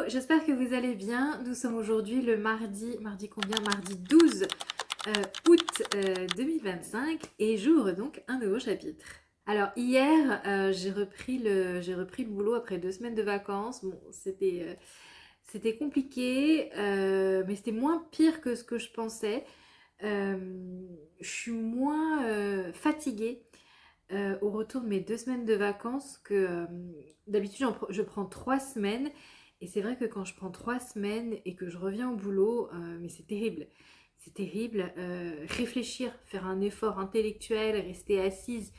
j'espère que vous allez bien. Nous sommes aujourd'hui le mardi combien? Mardi 12 août 2025 et j'ouvre donc un nouveau chapitre. Alors hier, j'ai repris le boulot après 2 semaines de vacances. Bon, c'était compliqué, mais c'était moins pire que ce que je pensais. Je suis moins fatiguée au retour de mes 2 semaines de vacances que d'habitude je prends 3 semaines et c'est vrai que quand je prends 3 semaines et que je reviens au boulot, mais c'est terrible. C'est terrible. Réfléchir, faire un effort intellectuel, rester assise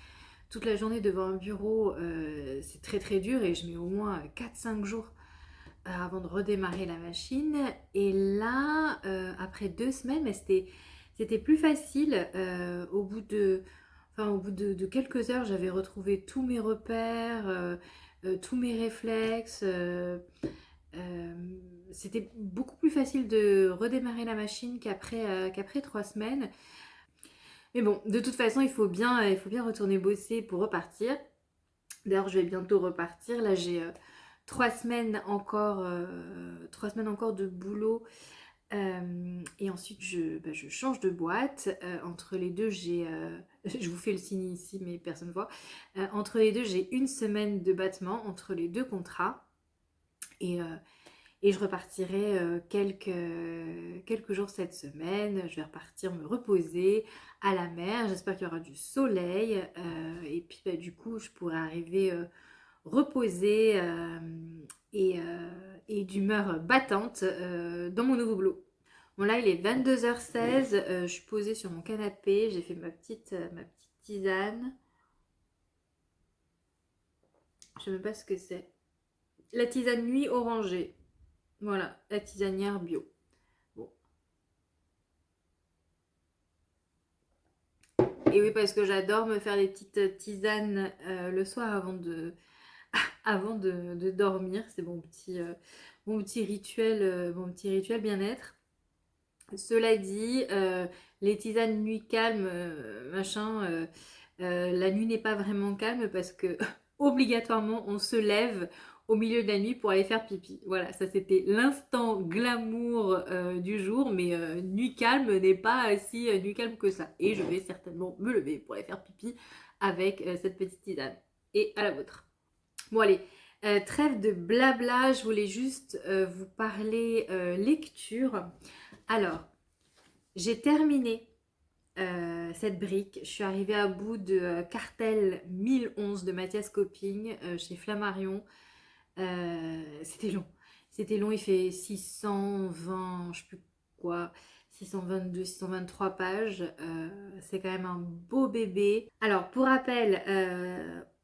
toute la journée devant un bureau, c'est très très dur et je mets au moins 4-5 jours avant de redémarrer la machine. Et là, après 2 semaines, mais c'était plus facile. Au bout de quelques heures, j'avais retrouvé tous mes repères, tous mes réflexes. Euh, C'était beaucoup plus facile de redémarrer la machine qu'après 3 semaines. Mais bon, de toute façon, il faut bien retourner bosser pour repartir. D'ailleurs, je vais bientôt repartir. Là, j'ai 3 semaines encore de boulot. Et ensuite, je change de boîte. Entre les deux, je vous fais le signe ici, mais personne ne voit. Entre les deux, j'ai une semaine de battement entre les deux contrats. Et, euh, et je repartirai quelques jours cette semaine. Je vais repartir me reposer à la mer. J'espère qu'il y aura du soleil. Et puis, du coup, je pourrai arriver reposée et d'humeur battante dans mon nouveau boulot. Bon là il est 22h16, je suis posée sur mon canapé, j'ai fait ma petite tisane. Je sais même pas ce que c'est. La tisane nuit orangée. Voilà, la tisanière bio. Bon. Et oui parce que j'adore me faire des petites tisanes le soir avant de dormir. C'est mon petit rituel bien-être. Cela dit, les tisanes nuit calme, machin, la nuit n'est pas vraiment calme parce que obligatoirement on se lève au milieu de la nuit pour aller faire pipi. Voilà, ça c'était l'instant glamour du jour, mais nuit calme n'est pas si nuit calme que ça. Et je vais certainement me lever pour aller faire pipi avec cette petite tisane. Et à la vôtre. Bon allez, trêve de blabla, je voulais juste vous parler lecture. Alors, j'ai terminé cette brique. Je suis arrivée à bout de Cartel 1011 de Mathias Copping chez Flammarion. C'était long. C'était long, il fait 620, je sais plus quoi, 622, 623 pages. C'est quand même un beau bébé. Alors, pour rappel,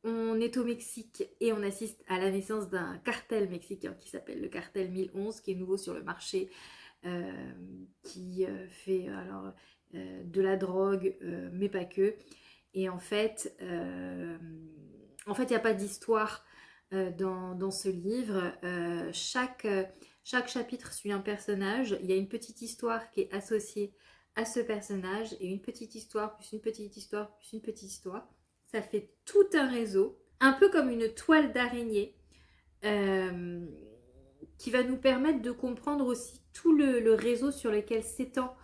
on est au Mexique et on assiste à la naissance d'un cartel mexicain qui s'appelle le Cartel 1011, qui est nouveau sur le marché, qui fait de la drogue, mais pas que. Et en fait, il n'y a pas d'histoire dans ce livre. Chaque chapitre suit un personnage. Il y a une petite histoire qui est associée à ce personnage et une petite histoire, plus une petite histoire, plus une petite histoire. Ça fait tout un réseau, un peu comme une toile d'araignée, euh, qui va nous permettre de comprendre aussi tout le réseau sur lequel s'étend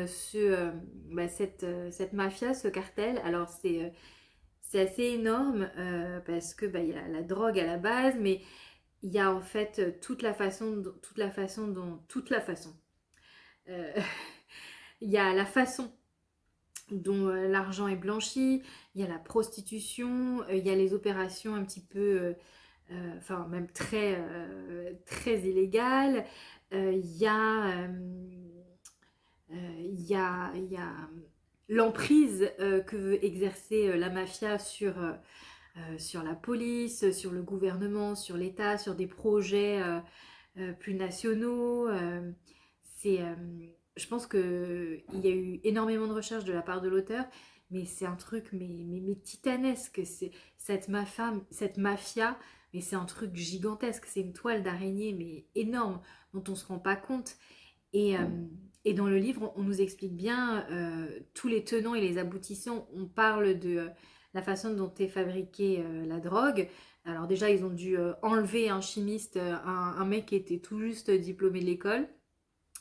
cette mafia, ce cartel. Alors c'est assez énorme parce que il y a la drogue à la base, mais il y a en fait euh, il y a la façon dont l'argent est blanchi, il y a la prostitution, il y a les opérations un petit peu, enfin même très illégales. Il y a il y a l'emprise que veut exercer la mafia sur la police, sur le gouvernement, sur l'État, sur des projets plus nationaux. C'est, je pense qu'il y a eu énormément de recherches de la part de l'auteur, mais c'est un truc mais titanesque. C'est cette mafia, mais c'est un truc gigantesque. C'est une toile d'araignée, mais énorme, dont on ne se rend pas compte. Et dans le livre, on nous explique bien tous les tenants et les aboutissants. On parle la façon dont est fabriquée la drogue. Alors déjà, ils ont dû enlever un chimiste, un mec qui était tout juste diplômé de l'école.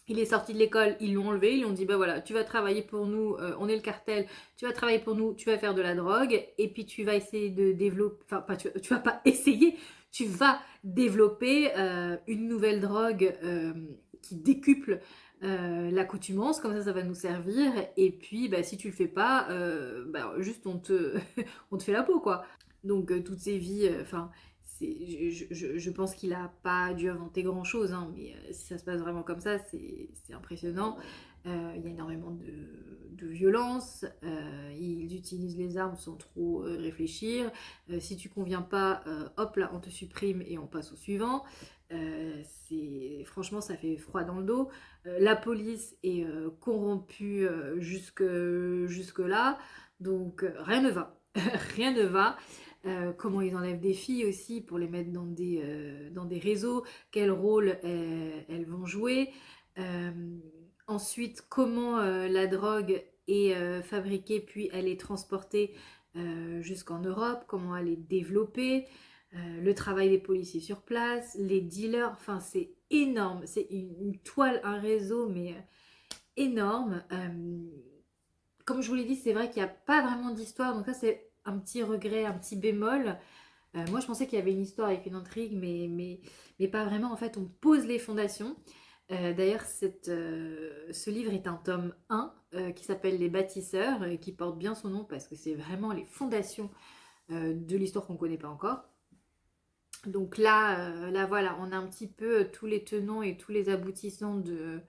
Il est sorti de l'école, ils l'ont enlevé, ils lui ont dit bah voilà, tu vas travailler pour nous, on est le cartel, tu vas travailler pour nous, tu vas faire de la drogue, et puis tu vas essayer de développer, enfin pas, tu vas pas essayer, tu vas développer une nouvelle drogue qui décuple l'accoutumance, comme ça va nous servir, et puis bah, si tu le fais pas, bah, juste on te fait la peau quoi. Donc toutes ces vies, enfin je pense qu'il n'a pas dû inventer grand chose, hein, mais si ça se passe vraiment comme ça, c'est impressionnant. Il y a énormément de violence, ils utilisent les armes sans trop réfléchir. Si tu conviens pas, hop là, on te supprime et on passe au suivant. Franchement, ça fait froid dans le dos. La police est corrompue jusque là, donc rien ne va. Rien ne va. Comment ils enlèvent des filles aussi pour les mettre dans des réseaux, quel rôle elles vont jouer. Euh, Ensuite, comment la drogue est fabriquée puis elle est transportée jusqu'en Europe, comment elle est développée, le travail des policiers sur place, les dealers, enfin c'est énorme, c'est une toile, un réseau, mais énorme. Comme je vous l'ai dit, c'est vrai qu'il n'y a pas vraiment d'histoire, donc ça c'est un petit regret, un petit bémol. Moi je pensais qu'il y avait une histoire avec une intrigue, mais pas vraiment. En fait, on pose les fondations. D'ailleurs, ce livre est un tome 1 qui s'appelle Les Bâtisseurs, qui porte bien son nom parce que c'est vraiment les fondations de l'histoire qu'on ne connaît pas encore. Donc là, voilà, on a un petit peu tous les tenants et tous les aboutissants du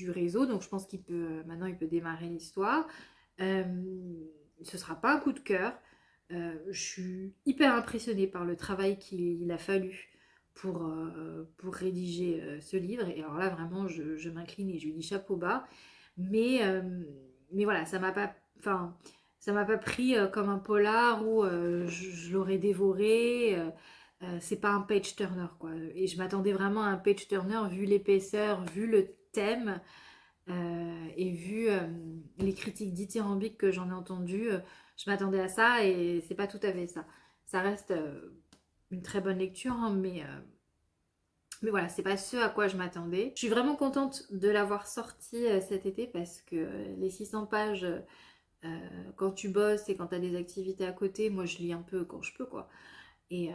réseau. Donc je pense qu'il peut maintenant il peut démarrer l'histoire. Euh, Ce sera pas un coup de cœur. Je suis hyper impressionnée par le travail qu'il a fallu pour rédiger ce livre. Et alors là, vraiment, je m'incline et je lui dis chapeau bas. Mais, euh, mais voilà, ça m'a pas pris comme un polar où je l'aurais dévoré. C'est pas un page turner, quoi. Et je m'attendais vraiment à un page turner vu l'épaisseur, vu le thème. Et vu les critiques dithyrambiques que j'en ai entendues, je m'attendais à ça et c'est pas tout à fait ça. Ça reste une très bonne lecture, hein, mais voilà, c'est pas ce à quoi je m'attendais. Je suis vraiment contente de l'avoir sorti cet été parce que les 600 pages, quand tu bosses et quand tu as des activités à côté, moi je lis un peu quand je peux quoi. Et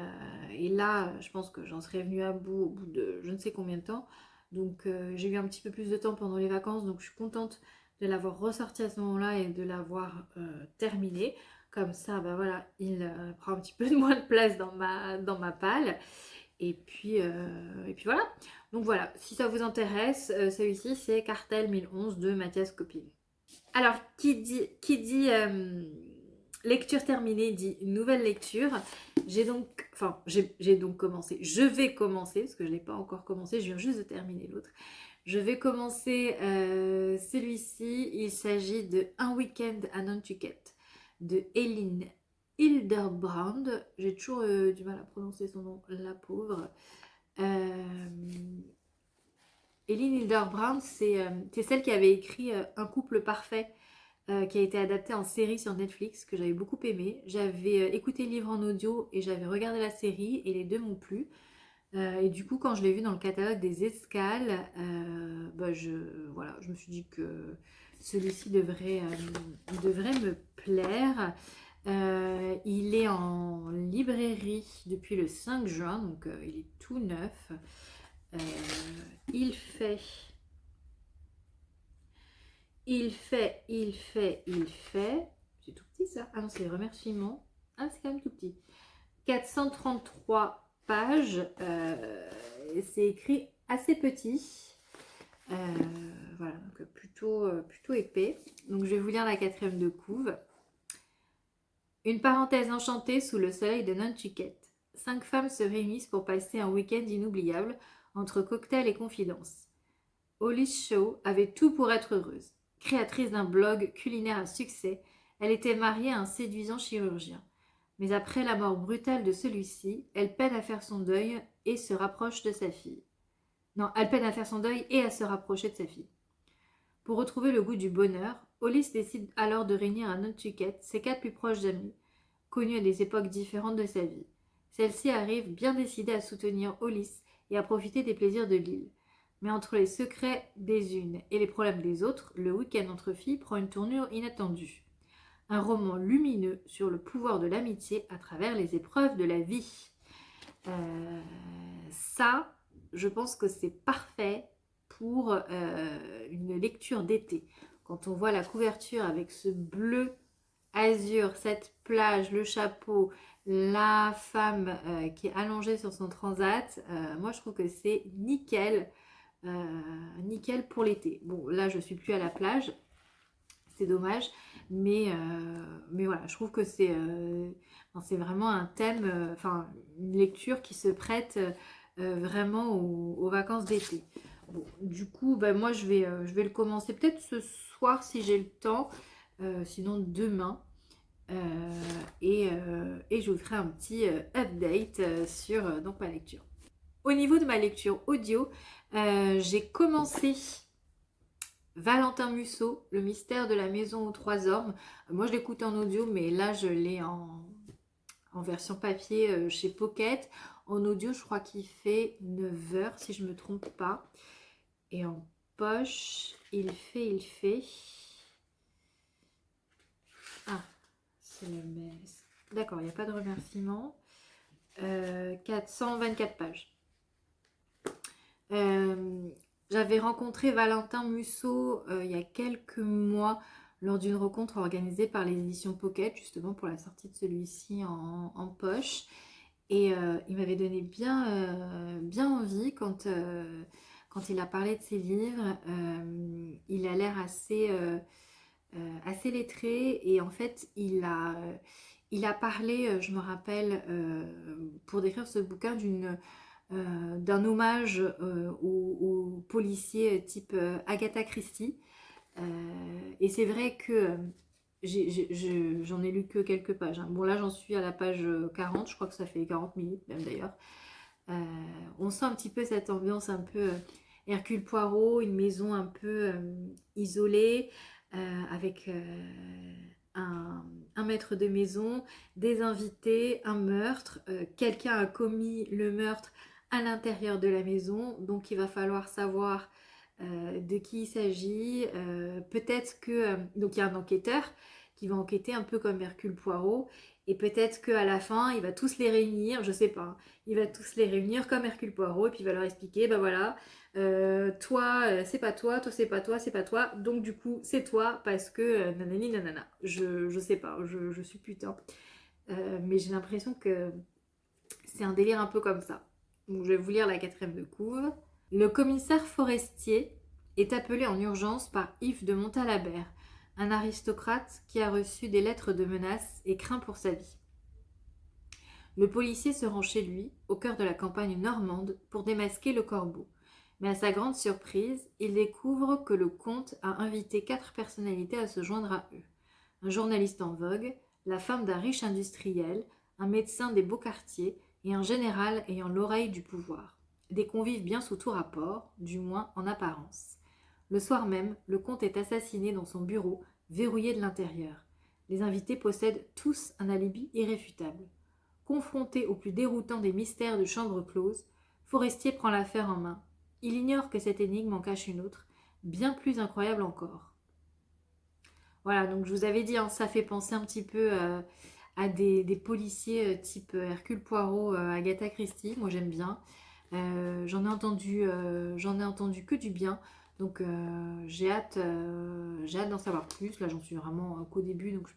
là, je pense que j'en serais venue à bout au bout de je ne sais combien de temps. Donc j'ai eu un petit peu plus de temps pendant les vacances, donc je suis contente de l'avoir ressorti à ce moment-là et de l'avoir terminé. Comme ça, bah voilà, il prend un petit peu de moins de place dans ma palle. Et puis voilà. Donc voilà, si ça vous intéresse, celui-ci c'est Cartel 1011 de Mathias Copil. Alors, qui dit lecture terminée dit nouvelle lecture. J'ai donc commencé. Je vais commencer, parce que je ne l'ai pas encore commencé, je viens juste de terminer l'autre. Je vais commencer celui-ci. Il s'agit de Un week-end à Nantucket de Eileen Hilderbrand. J'ai toujours du mal à prononcer son nom, la pauvre. Euh, Eileen Hilderbrand, c'est celle qui avait écrit Un couple parfait qui a été adapté en série sur Netflix, que j'avais beaucoup aimé. J'avais écouté le livre en audio et j'avais regardé la série et les deux m'ont plu. Et du coup, quand je l'ai vu dans le catalogue des escales, bah voilà, je me suis dit que celui-ci devrait me plaire. Il est en librairie depuis le 5 juin, donc il est tout neuf. Euh, il fait il fait. C'est tout petit ça. Ah non, c'est les remerciements. Ah, c'est quand même tout petit. 433 pages. C'est écrit assez petit. Voilà, donc plutôt épais. Donc je vais vous lire la quatrième de couve. Une parenthèse enchantée sous le soleil de Nantucket. 5 femmes se réunissent pour passer un week-end inoubliable entre cocktails et confidences. Holly Shaw avait tout pour être heureuse. Créatrice d'un blog culinaire à succès, elle était mariée à un séduisant chirurgien. Mais après la mort brutale de celui-ci, elle peine à faire son deuil et se rapproche de sa fille. Non, elle peine à faire son deuil et à se rapprocher de sa fille. Pour retrouver le goût du bonheur, Hollis décide alors de réunir à Nantucket ses 4 plus proches amis, connus à des époques différentes de sa vie. Celle-ci arrive bien décidée à soutenir Hollis et à profiter des plaisirs de l'île. Mais entre les secrets des unes et les problèmes des autres, le week-end entre filles prend une tournure inattendue. Un roman lumineux sur le pouvoir de l'amitié à travers les épreuves de la vie. Ça, je pense que c'est parfait pour une lecture d'été. Quand on voit la couverture avec ce bleu azur, cette plage, le chapeau, la femme qui est allongée sur son transat, moi je trouve que c'est nickel, nickel pour l'été. Bon, là je suis plus à la plage, c'est dommage, mais voilà, je trouve que c'est vraiment un thème, enfin une lecture qui se prête vraiment aux vacances d'été. Bon, du coup, bah, moi je vais le commencer peut-être ce soir si j'ai le temps, sinon demain. Et je vous ferai un petit update sur donc ma lecture. Au niveau de ma lecture audio, j'ai commencé Valentin Musso, Le mystère de la maison aux 3 ormes. Moi je l'écoute en audio, mais là je l'ai en version papier chez Pocket. En audio, je crois qu'il fait 9 heures si je ne me trompe pas. Et en poche, il fait... Ah, c'est le même. D'accord, il n'y a pas de remerciement. 424 pages. J'avais rencontré Valentin Musso il y a quelques mois lors d'une rencontre organisée par les éditions Pocket, justement pour la sortie de celui-ci en poche. Et il m'avait donné bien envie quand il a parlé de ses livres. Il a l'air assez lettré et en fait il a parlé, je me rappelle, pour décrire ce bouquin d'un hommage aux policiers type Agatha Christie. Et c'est vrai que j'en ai lu que quelques pages, hein. Bon là j'en suis à la page 40, je crois que ça fait 40 minutes même d'ailleurs. On sent un petit peu cette ambiance un peu Hercule Poirot, une maison un peu isolée, avec un maître de maison, des invités, un meurtre. Quelqu'un a commis le meurtre à l'intérieur de la maison, donc il va falloir savoir de qui il s'agit. Peut-être que... donc il y a un enquêteur qui va enquêter un peu comme Hercule Poirot, et peut-être qu'à la fin, il va tous les réunir, je sais pas, hein. Il va tous les réunir comme Hercule Poirot, et puis il va leur expliquer, bah voilà, toi, c'est pas toi c'est pas toi, c'est pas toi, donc du coup, c'est toi, parce que nanani nanana. Je sais pas, je suis putain. Mais j'ai l'impression que c'est un délire un peu comme ça. Donc je vais vous lire la 4e de couve. Le commissaire Forestier est appelé en urgence par Yves de Montalabert, un aristocrate qui a reçu des lettres de menaces et craint pour sa vie. Le policier se rend chez lui, au cœur de la campagne normande, pour démasquer le corbeau. Mais à sa grande surprise, il découvre que le comte a invité 4 personnalités à se joindre à eux. Un journaliste en vogue, la femme d'un riche industriel, un médecin des beaux quartiers et un général ayant l'oreille du pouvoir. Des convives bien sous tout rapport, du moins en apparence. Le soir même, le comte est assassiné dans son bureau, verrouillé de l'intérieur. Les invités possèdent tous un alibi irréfutable. Confronté au plus déroutant des mystères de chambre close, Forestier prend l'affaire en main. Il ignore que cette énigme en cache une autre, bien plus incroyable encore. Voilà, donc je vous avais dit, hein, ça fait penser un petit peu à des policiers type Hercule Poirot, Agatha Christie. Moi j'aime bien. J'en ai entendu que du bien. Donc j'ai hâte d'en savoir plus. Là j'en suis vraiment qu'au début, donc je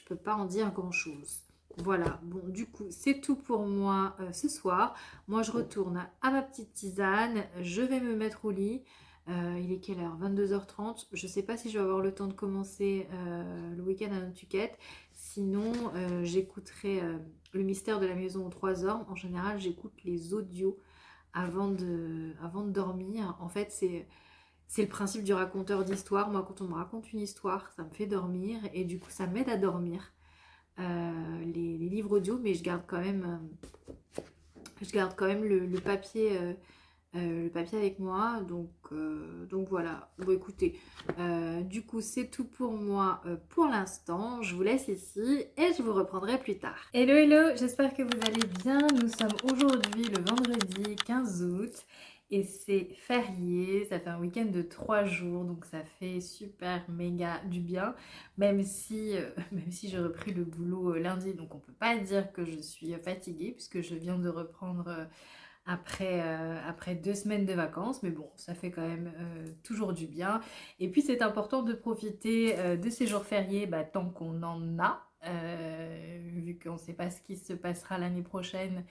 peux pas en dire grand chose. Voilà, bon du coup c'est tout pour moi ce soir. Moi je retourne à ma petite tisane, je vais me mettre au lit. Il est quelle heure? 22h30. Je sais pas si je vais avoir le temps de commencer le week-end à Nantucket. Sinon j'écouterai Le mystère de la maison aux 3 ormes. En général j'écoute les audios avant de dormir. En fait c'est le principe du raconteur d'histoire. Moi quand on me raconte une histoire ça me fait dormir et du coup ça m'aide à dormir. Les livres audio, mais je garde quand même le papier le papier avec moi. Donc voilà. Bon écoutez, du coup c'est tout pour moi pour l'instant. Je vous laisse ici et je vous reprendrai plus tard. Hello hello, j'espère que vous allez bien. Nous sommes aujourd'hui le vendredi 15 août. Et c'est férié, ça fait un week-end de 3 jours, donc ça fait super méga du bien, même si, même si j'ai repris le boulot lundi, donc on peut pas dire que je suis fatiguée, puisque je viens de reprendre après 2 semaines de vacances, mais bon, ça fait quand même toujours du bien. Et puis c'est important de profiter de ces jours fériés tant qu'on en a, vu qu'on ne sait pas ce qui se passera l'année prochaine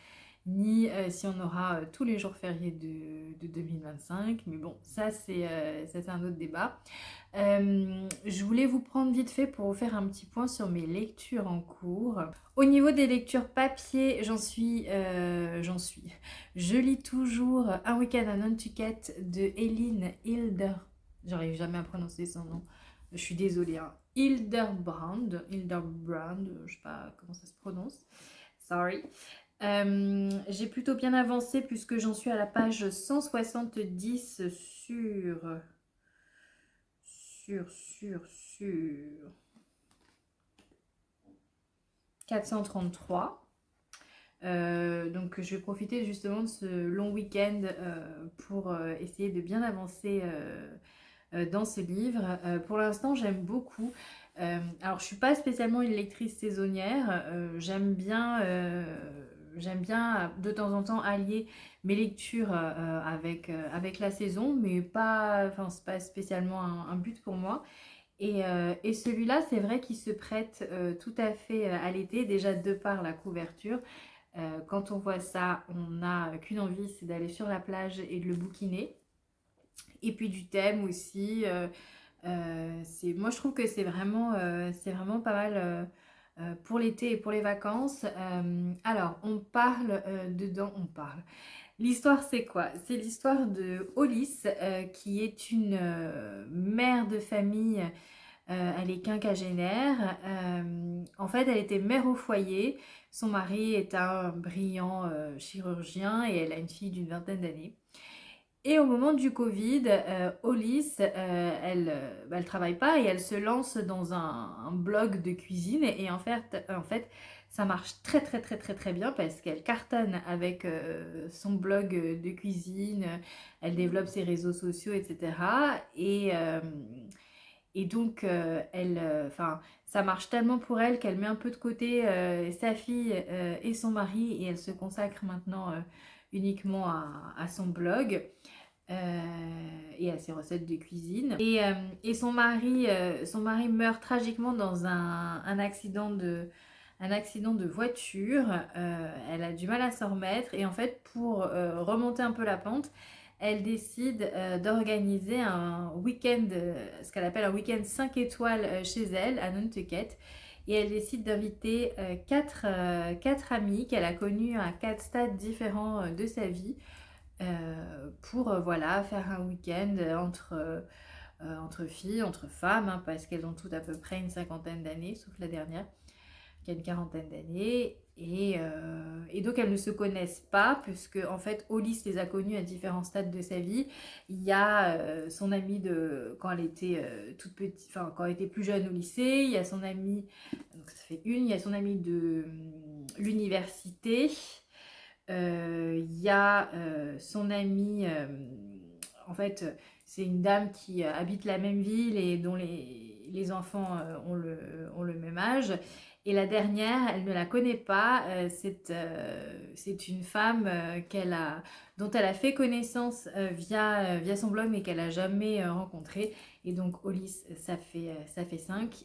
ni si on aura tous les jours fériés de 2025. Mais bon, ça c'est un autre débat. Je voulais vous prendre vite fait pour vous faire un petit point sur mes lectures en cours. Au niveau des lectures papier, Je lis toujours Un week-end à Nantucket de Eileen Hilder. J'arrive jamais à prononcer son nom. Je suis désolée. Hein. Hilderbrand, je sais pas comment ça se prononce. Sorry. J'ai plutôt bien avancé puisque j'en suis à la page 170 sur 433. Donc je vais profiter justement de ce long week-end pour essayer de bien avancer dans ce livre. Pour l'instant, j'aime beaucoup. Alors, je suis pas spécialement une lectrice saisonnière. J'aime bien de temps en temps allier mes lectures avec la saison, mais pas, enfin, c'est pas spécialement un but pour moi. Et celui-là, c'est vrai qu'il se prête tout à fait à l'été, déjà de par la couverture. Quand on voit ça, on n'a qu'une envie, c'est d'aller sur la plage et de le bouquiner. Et puis du thème aussi. Moi, je trouve que c'est vraiment pas mal pour l'été et pour les vacances. Alors, on parle dedans, on parle. L'histoire, c'est quoi? C'est l'histoire de Hollis, qui est une mère de famille. Elle est quinquagénaire. En fait, elle était mère au foyer. Son mari est un brillant chirurgien et elle a une fille d'une vingtaine d'années. Et au moment du Covid, Hollis, elle travaille pas et elle se lance dans un blog de cuisine. Et en fait, ça marche très très très très très bien parce qu'elle cartonne avec son blog de cuisine. Elle développe ses réseaux sociaux, etc. Et donc, ça marche tellement pour elle qu'elle met un peu de côté sa fille et son mari et elle se consacre maintenant uniquement à son blog et à ses recettes de cuisine. Et son mari meurt tragiquement dans un accident de voiture. Elle a du mal à s'en remettre et en fait, pour remonter un peu la pente, elle décide d'organiser un week-end, ce qu'elle appelle un week-end 5 étoiles chez elle, à Nantucket. Et elle décide d'inviter quatre amis qu'elle a connus à 4 stades différents de sa vie pour voilà, faire un week-end entre filles, entre femmes, hein, parce qu'elles ont toutes à peu près une cinquantaine d'années, sauf la dernière, qui a une quarantaine d'années. Et donc elles ne se connaissent pas, puisque en fait Hollis les a connues à différents stades de sa vie. Il y a son amie de quand elle était toute petite, enfin quand elle était plus jeune au lycée, il y a son amie, donc ça fait une, il y a son amie de l'université. Il y a son amie, en fait, c'est une dame qui habite la même ville et dont les enfants ont le même âge. Et la dernière, elle ne la connaît pas. C'est une femme dont elle a fait connaissance via son blog, mais qu'elle n'a jamais rencontrée. Et donc, Hollis, ça fait 5.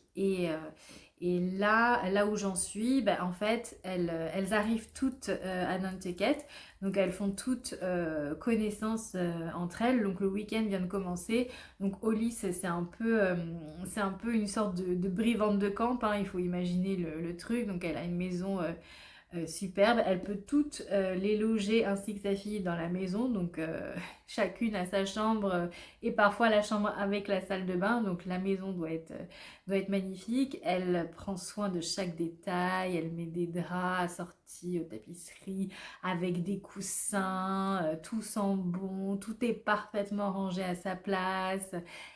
Et là où j'en suis, en fait, elles arrivent toutes à Nantucket. Donc, elles font toutes connaissance entre elles. Donc, le week-end vient de commencer. Donc, Hollis, c'est un peu une sorte de brie-vente de camp. Hein, il faut imaginer le truc. Donc, elle a une maison superbes. Elle peut toutes les loger ainsi que sa fille dans la maison, donc chacune a sa chambre et parfois la chambre avec la salle de bain, donc la maison doit être magnifique. Elle prend soin de chaque détail, elle met des draps assortis aux tapisseries avec des coussins, tout sent bon, tout est parfaitement rangé à sa place.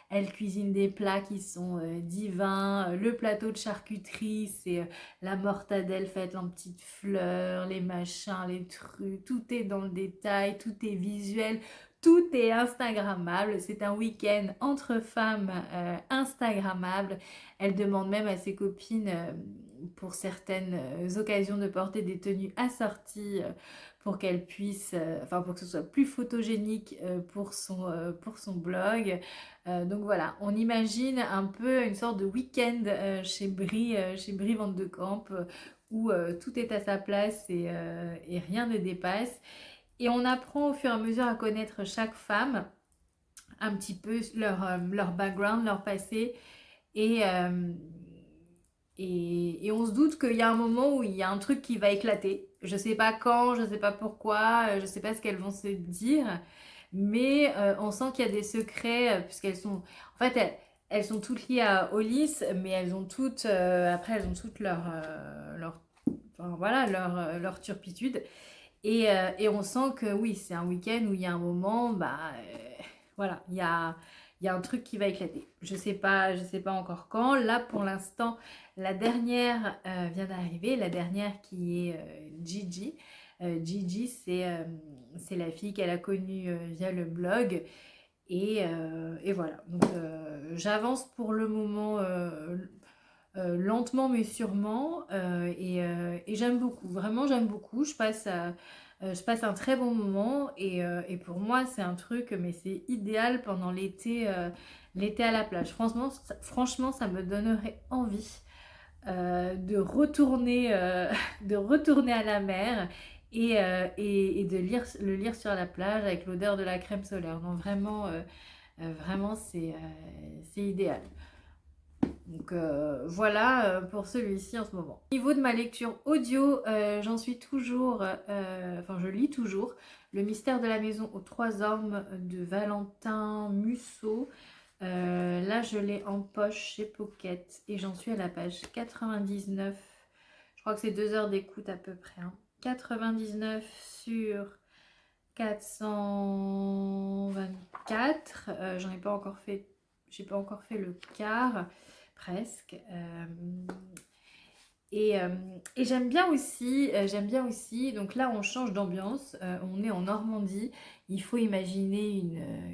Elle cuisine des plats qui sont divins. Le plateau de charcuterie, c'est la mortadelle faite en petites fleurs, les machins, les trucs, tout est dans le détail, tout est visuel, tout est instagrammable. C'est un week-end entre femmes instagrammables. Elle demande même à ses copines pour certaines occasions de porter des tenues assorties pour qu'elle puisse, enfin pour que ce soit plus photogénique pour son blog. Donc voilà, on imagine un peu une sorte de week-end chez Brie Van de Camp où tout est à sa place et rien ne dépasse. Et on apprend au fur et à mesure à connaître chaque femme, un petit peu leur background, leur passé. Et, euh, et on se doute qu'il y a un moment où il y a un truc qui va éclater. Je sais pas quand, je sais pas pourquoi, je sais pas ce qu'elles vont se dire, mais on sent qu'il y a des secrets, puisqu'elles sont... En fait, elles sont toutes liées à Hollis, mais elles ont toutes... après, elles ont toutes enfin, voilà, leur turpitude. Et on sent que oui, c'est un week-end où il y a un moment, voilà, il y a un truc qui va éclater. Je sais pas encore quand. Là, pour l'instant, la dernière vient d'arriver, la dernière qui est Gigi. Gigi, c'est la fille qu'elle a connue via le blog. Et voilà, donc j'avance pour le moment lentement mais sûrement et j'aime beaucoup, vraiment j'aime beaucoup, je passe un très bon moment et pour moi c'est un truc mais c'est idéal pendant l'été à la plage. Franchement ça me donnerait envie de retourner à la mer et de le lire sur la plage avec l'odeur de la crème solaire. Non vraiment, vraiment c'est idéal. Donc voilà pour celui-ci en ce moment. Au niveau de ma lecture audio, j'en suis toujours, enfin je lis toujours Le mystère de la maison aux trois hommes de Valentin Musso. Là je l'ai en poche chez Pocket et j'en suis à la page 99. Je crois que c'est 2 heures d'écoute à peu près, hein. 99 sur 424. J'en ai pas encore fait, j'ai pas encore fait le quart presque. Et, euh, et j'aime bien aussi, donc là on change d'ambiance, on est en Normandie, il faut imaginer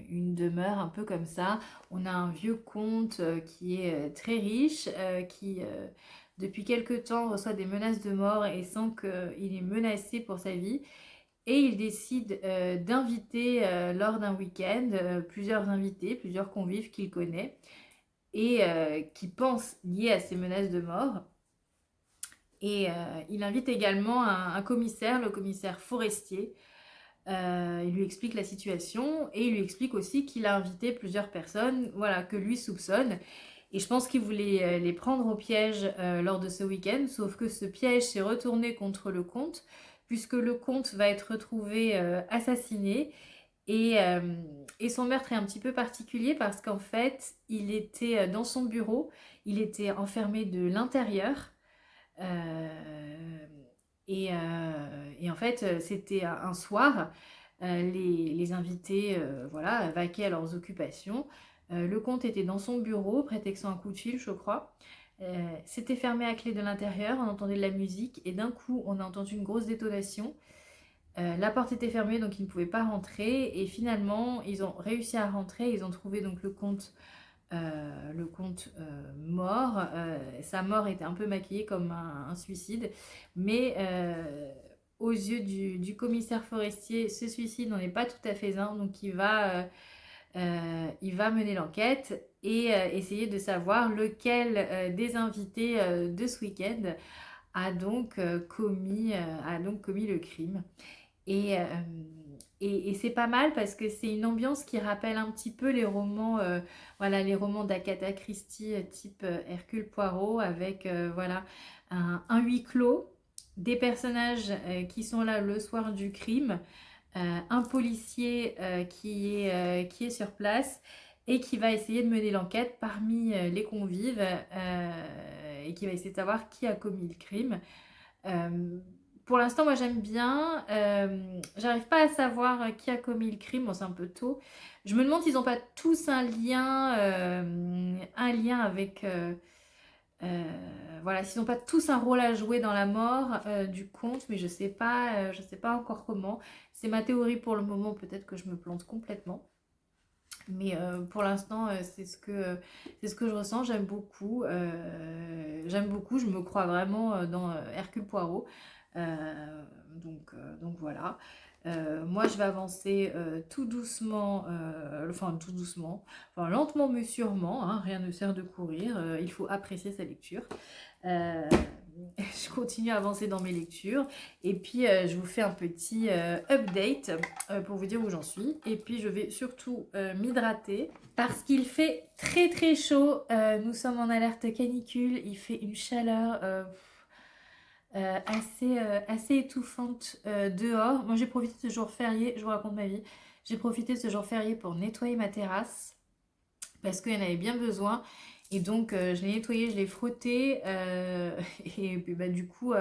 une demeure un peu comme ça. On a un vieux comte qui est très riche, qui depuis quelque temps reçoit des menaces de mort et sent qu'il est menacé pour sa vie. Et il décide d'inviter lors d'un week-end plusieurs invités, plusieurs convives qu'il connaît et qui pensent liés à ces menaces de mort. Et il invite également un commissaire, le commissaire Forestier. Il lui explique la situation et il lui explique aussi qu'il a invité plusieurs personnes, voilà, que lui soupçonne. Et je pense qu'il voulait les prendre au piège lors de ce week-end, sauf que ce piège s'est retourné contre le comte, puisque le comte va être retrouvé assassiné. Et son meurtre est un petit peu particulier parce qu'en fait, il était dans son bureau, il était enfermé de l'intérieur. Euh, et en fait, c'était un soir, les invités voilà, vaquaient à leurs occupations. Le comte était dans son bureau, prétextant un coup de fil, je crois. C'était fermé à clé de l'intérieur, on entendait de la musique et d'un coup, on a entendu une grosse détonation. La porte était fermée, donc ils ne pouvaient pas rentrer. Et finalement, ils ont réussi à rentrer. Ils ont trouvé donc le comte mort. Sa mort était un peu maquillée comme un suicide, mais aux yeux du commissaire Forestier, ce suicide n'en est pas tout à fait un, donc il va mener l'enquête et essayer de savoir lequel des invités de ce week-end a donc commis le crime. Et, euh, et c'est pas mal parce que c'est une ambiance qui rappelle un petit peu les romans, voilà, les romans d'Agatha Christie type Hercule Poirot avec voilà, un huis clos. des personnages qui sont là le soir du crime, un policier qui est sur place et qui va essayer de mener l'enquête parmi les convives et qui va essayer de savoir qui a commis le crime. Pour l'instant, moi j'aime bien. J'arrive pas à savoir qui a commis le crime, bon, c'est un peu tôt. Je me demande s'ils n'ont pas tous un lien avec. Voilà, s'ils n'ont pas tous un rôle à jouer dans la mort du conte, mais je sais pas encore comment. C'est ma théorie pour le moment, peut-être que je me plante complètement. Mais pour l'instant, c'est ce que je ressens. J'aime beaucoup. Je me crois vraiment dans Hercule Poirot. Donc voilà. Moi, je vais avancer tout doucement, enfin tout doucement, enfin lentement mais sûrement. Hein, rien ne sert de courir. Il faut apprécier sa lecture. Euh, je continue à avancer dans mes lectures et puis je vous fais un petit update pour vous dire où j'en suis. Et puis je vais surtout m'hydrater parce qu'il fait très très chaud. Nous sommes en alerte canicule, il fait une chaleur assez étouffante dehors. Moi j'ai profité de ce jour férié, je vous raconte ma vie, j'ai profité de ce jour férié pour nettoyer ma terrasse parce qu'il y en avait bien besoin. Et donc, je l'ai nettoyé, je l'ai frotté. Et puis, bah, du coup,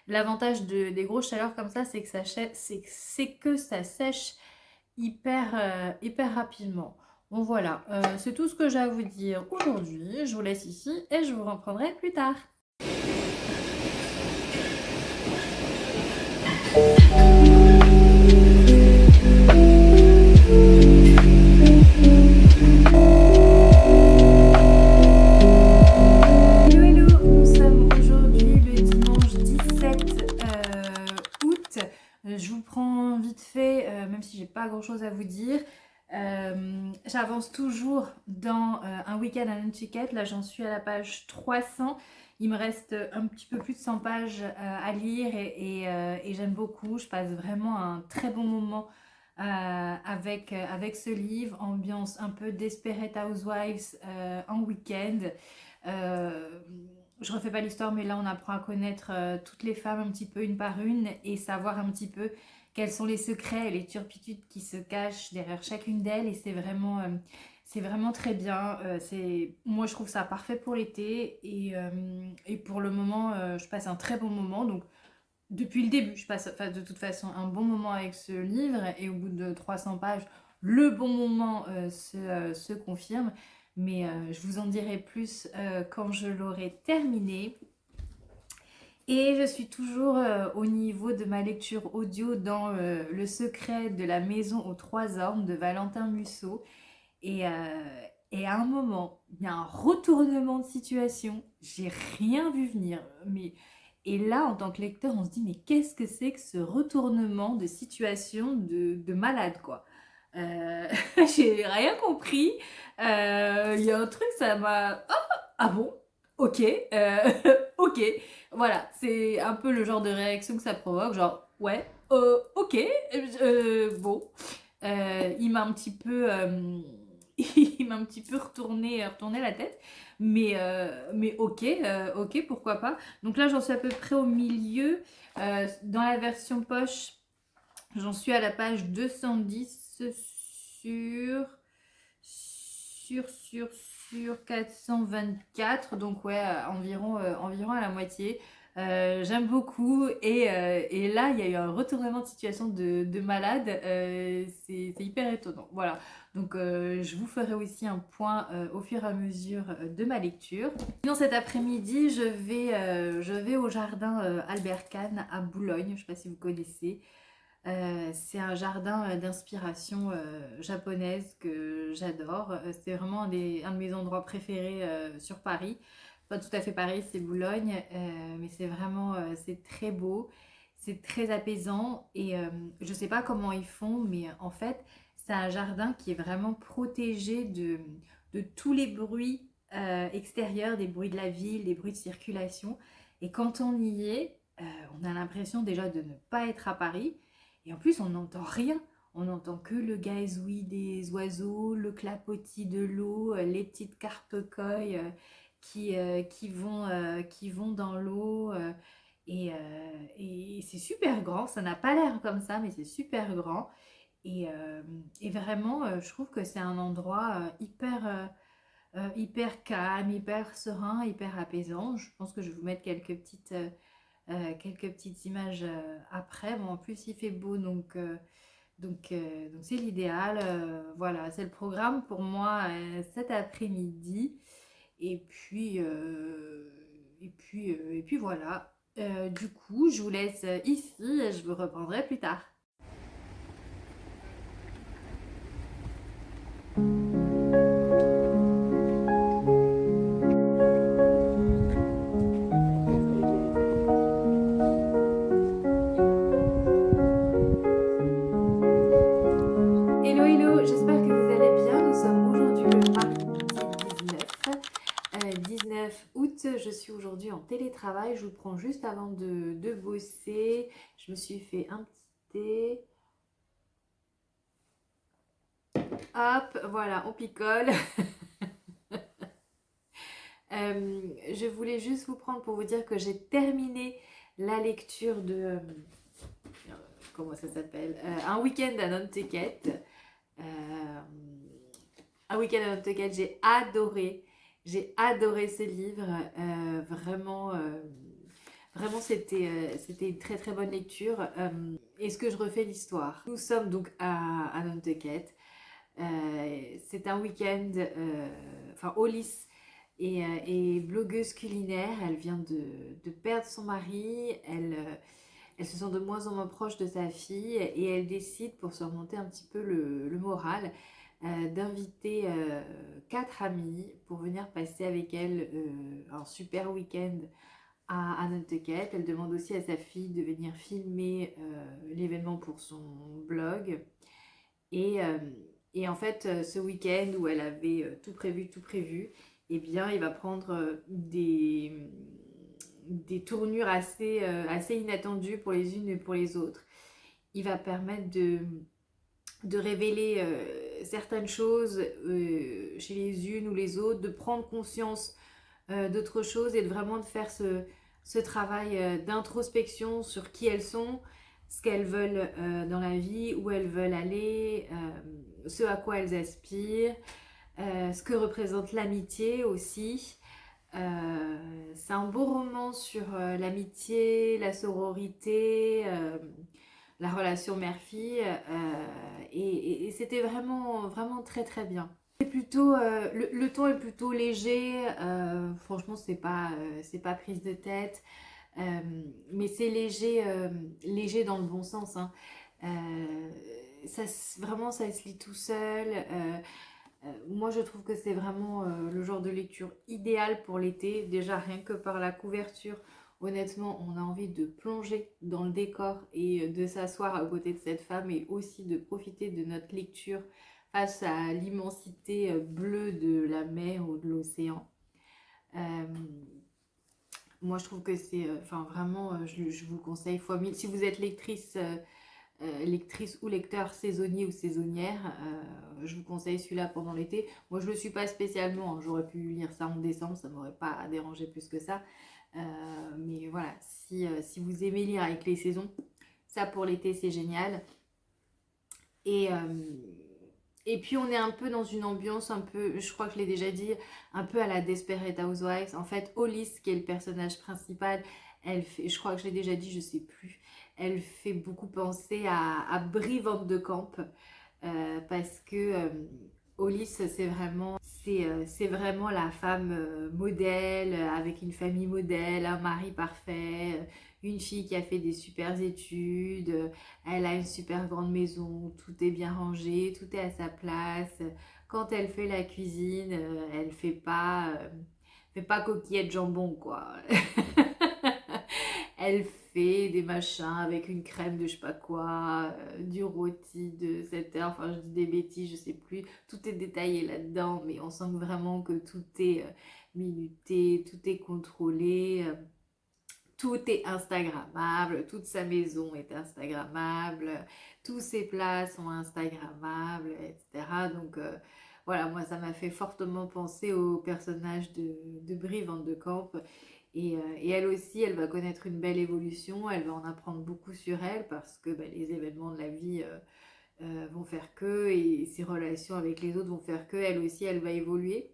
l'avantage des grosses chaleurs comme ça, c'est que c'est que ça sèche hyper rapidement. Bon, voilà, c'est tout ce que j'ai à vous dire aujourd'hui. Je vous laisse ici et je vous reprendrai plus tard. Hello, nous sommes aujourd'hui le dimanche 17 août. Je vous prends vite fait, même si j'ai pas grand chose à vous dire. J'avance toujours dans un week-end à Nantucket. Là, j'en suis à la page 300. Il me reste un petit peu plus de 100 pages à lire et j'aime beaucoup. Je passe vraiment un très bon moment avec ce livre. Ambiance un peu Desperate Housewives en week-end. Euh, je refais pas l'histoire, mais là on apprend à connaître toutes les femmes un petit peu une par une et savoir un petit peu quels sont les secrets et les turpitudes qui se cachent derrière chacune d'elles. Et c'est vraiment très bien. Moi je trouve ça parfait pour l'été et pour le moment je passe un très bon moment. Donc depuis le début, je passe enfin, de toute façon un bon moment avec ce livre et au bout de 300 pages, le bon moment se confirme. Mais je vous en dirai plus quand je l'aurai terminé. Et je suis toujours au niveau de ma lecture audio dans Le secret de la maison aux trois ormes de Valentin Musso. Et, et à un moment, il y a un retournement de situation. J'ai rien vu venir. Et là, en tant que lecteur, on se dit, mais qu'est-ce que c'est que ce retournement de situation de malade, quoi. J'ai rien compris. Il y a un truc, ça m'a... Ah bon? Ok. Ok. Voilà, c'est un peu le genre de réaction que ça provoque. Genre, ouais, ok. Bon. Il m'a un petit peu... il m'a un petit peu retourné la tête. Mais ok, ok, pourquoi pas. Donc là, j'en suis à peu près au milieu. Dans la version poche, j'en suis à la page 210 sur 424. Donc ouais, environ à la moitié. J'aime beaucoup et là il y a eu un retournement de situation de malade, c'est hyper étonnant, voilà. Donc je vous ferai aussi un point au fur et à mesure de ma lecture. Sinon cet après-midi je vais au jardin Albert Kahn à Boulogne, je ne sais pas si vous connaissez. C'est un jardin d'inspiration japonaise que j'adore. C'est vraiment un de mes endroits préférés sur Paris. Pas tout à fait Paris, c'est Boulogne, mais c'est vraiment, c'est très beau, c'est très apaisant et je sais pas comment ils font, mais en fait, c'est un jardin qui est vraiment protégé de tous les bruits extérieurs, des bruits de la ville, des bruits de circulation. Et quand on y est, on a l'impression déjà de ne pas être à Paris. Et en plus, on n'entend rien. On n'entend que le gazouillis des oiseaux, le clapotis de l'eau, les petites carpe-coï qui vont dans l'eau. Et c'est super grand, ça n'a pas l'air comme ça, mais c'est super grand. Et vraiment, je trouve que c'est un endroit hyper calme, hyper serein, hyper apaisant. Je pense que je vais vous mettre quelques petites images après. Bon, en plus, il fait beau, donc c'est l'idéal. Voilà, c'est le programme pour moi cet après-midi. Et puis voilà. Du coup, je vous laisse ici et je vous reprendrai plus tard. Hello, hello, j'espère que vous allez bien. Nous sommes aujourd'hui le mardi 19 août. Je suis aujourd'hui en télétravail. Je vous prends juste avant de bosser. Je me suis fait un petit thé. Hop, voilà, on picole. Je voulais juste vous prendre pour vous dire que j'ai terminé la lecture de... comment ça s'appelle Un week-end à Nantucket. Un week-end à Nantucket, j'ai adoré. J'ai adoré ce livre. Vraiment, c'était une très très bonne lecture. Est-ce que je refais l'histoire? Nous sommes donc à Nantucket. C'est un week-end. Enfin, Hollis est blogueuse culinaire. Elle vient de perdre son mari. Elle se sent de moins en moins proche de sa fille et elle décide, pour se remonter un petit peu le moral, d'inviter 4 amis pour venir passer avec elle un super week-end à Nantucket. Elle demande aussi à sa fille de venir filmer l'événement pour son blog. Et, euh, et en fait, ce week-end où elle avait tout prévu, eh bien, il va prendre des tournures assez inattendues pour les unes et pour les autres. Il va permettre de révéler certaines choses chez les unes ou les autres, de prendre conscience d'autres choses et de vraiment de faire ce travail d'introspection sur qui elles sont, ce qu'elles veulent dans la vie, où elles veulent aller, ce à quoi elles aspirent, ce que représente l'amitié aussi. C'est un beau roman sur l'amitié, la sororité, la relation mère-fille, et c'était vraiment très très bien. C'est plutôt, le ton est plutôt léger, franchement c'est pas prise de tête, euh, mais c'est léger dans le bon sens, hein. Vraiment ça se lit tout seul. Moi je trouve que c'est vraiment le genre de lecture idéal pour l'été, déjà rien que par la couverture. Honnêtement, on a envie de plonger dans le décor et de s'asseoir à côté de cette femme et aussi de profiter de notre lecture face à l'immensité bleue de la mer ou de l'océan. Euh, Moi, je trouve que c'est, enfin vraiment, je vous le conseille fois mille. Si vous êtes lectrice ou lecteur saisonnier ou saisonnière, je vous conseille celui-là pendant l'été. Moi, je ne le suis pas spécialement, hein. J'aurais pu lire ça en décembre, ça ne m'aurait pas dérangé plus que ça. Mais voilà, si vous aimez lire avec les saisons, ça pour l'été, c'est génial. Et, et puis on est un peu dans une ambiance un peu, je crois que je l'ai déjà dit, un peu à la Desperate Housewives. En fait, Hollis, qui est le personnage principal, elle fait, je crois que je l'ai déjà dit, je sais plus, elle fait beaucoup penser à Brie Van de Camp, parce que Hollis, c'est vraiment la femme modèle, avec une famille modèle, un mari parfait, une fille qui a fait des super études, elle a une super grande maison, tout est bien rangé, tout est à sa place. Quand elle fait la cuisine, elle fait pas coquillette jambon, quoi. Elle fait des machins avec une crème de je sais pas quoi, du rôti de 7 heures, enfin je dis des bêtises, je sais plus. Tout est détaillé là-dedans, mais on sent vraiment que tout est minuté, tout est contrôlé. Tout est Instagrammable, toute sa maison est Instagrammable, tous ses plats sont Instagrammables, etc. Donc voilà, moi ça m'a fait fortement penser au personnage de Brie Van de Camp. Et elle aussi, elle va connaître une belle évolution, elle va en apprendre beaucoup sur elle parce que bah, les événements de la vie vont faire que, et ses relations avec les autres vont faire que, elle aussi, elle va évoluer.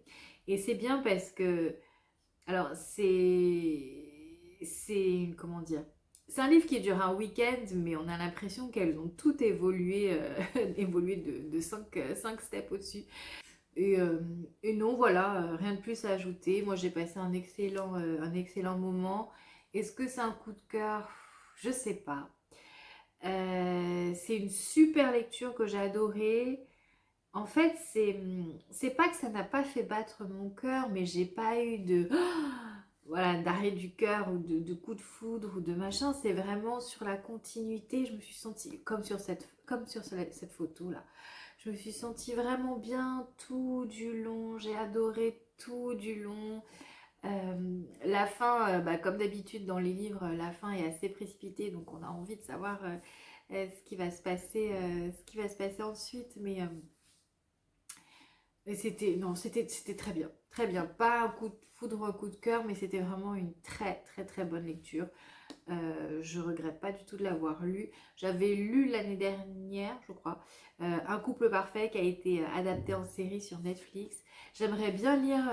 Et c'est bien parce que, alors comment dire, c'est un livre qui dure un week-end, mais on a l'impression qu'elles ont toutes évolué, évolué de 5 steps au-dessus. Et, euh, et non, voilà, rien de plus à ajouter. Moi, j'ai passé un excellent moment. Est-ce que c'est un coup de cœur? Je sais pas. C'est une super lecture que j'ai adorée. En fait, c'est pas que ça n'a pas fait battre mon cœur, mais j'ai pas eu de voilà, d'arrêt du cœur ou de coup de foudre ou de machin. C'est vraiment sur la continuité. Je me suis sentie comme sur cette photo là. Je me suis sentie vraiment bien tout du long. J'ai adoré tout du long. La fin, bah, comme d'habitude dans les livres, la fin est assez précipitée, donc on a envie de savoir ce qui va se passer, ce qui va se passer ensuite. Mais c'était non, c'était très bien, très bien. Pas un coup de foudre, un coup de cœur, mais c'était vraiment une très très très bonne lecture. Je regrette pas du tout de l'avoir lu. J'avais lu l'année dernière, je crois, Un couple parfait qui a été adapté en série sur Netflix. J'aimerais bien lire